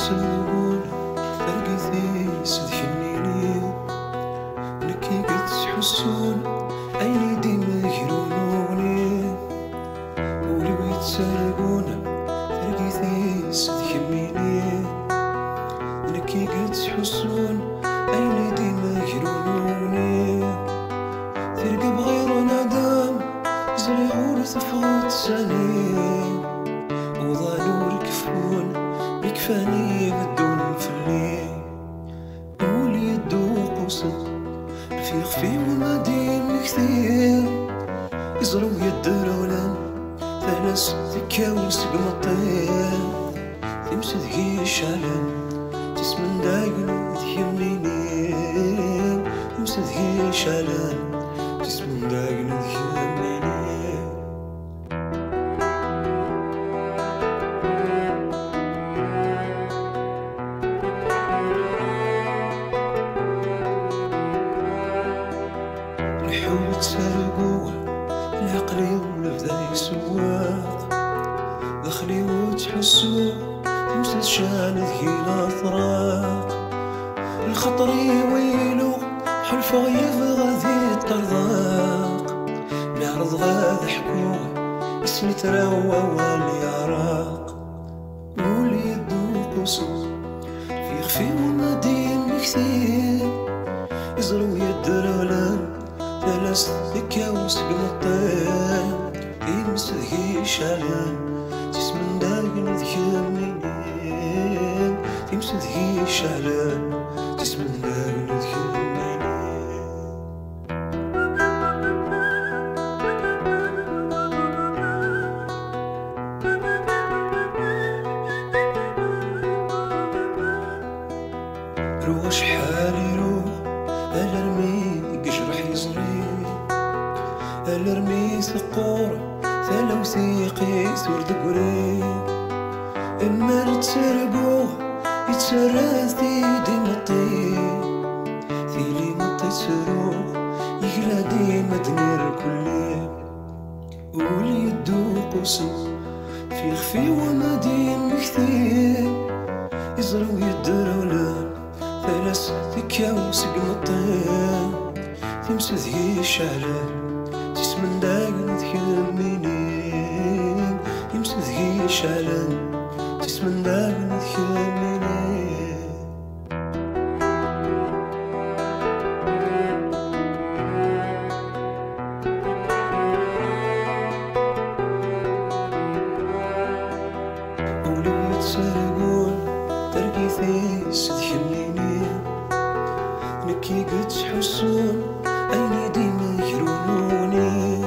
تسرقون ترقثي سدح منيني نكي قد تحسون عيني ديما يهرونوني ولو يتسرقون ترقثي سدح منيني نكي قد تحسون عيني ديما يهرونوني ترقب غير ندم زرعون ثفغت سنين وظلوا يكفون بكفاني بدون فلي قولي يدوق وصد في خفي ومدين كثير يزرو يدرولن ثلاث تكاوس قمطين تمسد هي شالن تسمن دايقن ذيمنينين تمسد هي شالن تسمن دايقن ذيمنينين نحاول تسرقوه العقلي ونبدا يسواق دخلي وتحسو تمسد شان ذهي الاطراق الخطري ويلو حلفو يبغى ذي الطرزاق نعرض غاد حكوه اسمي تراوى واليراق قولي يدوق وصو في خفي ومدين كثير يزرو يدرولن ثلاث تكاوس قمطين يمسد هي شالن تسمن داقن ذيمنين تمسد هي شالن تسمن داقن ذيمنين روح شحال يروح الرمي قجرح يزري الرمي ثقور ثلا وثيقي سورد قري اما تسرقوه يتسرى ثيدي مطي ثيلي مطي تسروح يقلا ديما دنير كلي ولي يدوق وصو في خفي ومدين كثير يزرو يدرولن ثلاث تكاوس قمطين تمسد هي شالن تسمن داقن ذيمنين يمسد هي شالن تسمن داقن ذيمنين ولو يتسرقون ترقيثي سدح منينين نكي قد تحسون عيني ديما يهرونوني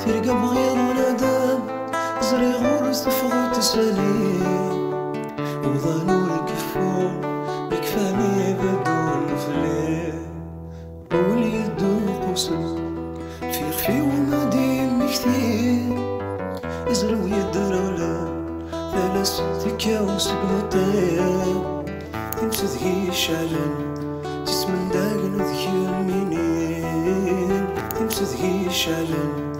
ترقب غير ندم زري غرس فغت سنين وظلوا يكفون بكفاني بدون فلي قولي يدوق وصو في خفي ومدين كثير يزرو يدرولن ثلاث تكاوس قمطين تمسد هي شالن تسمن داقن ذيمنين تمسد هي شالن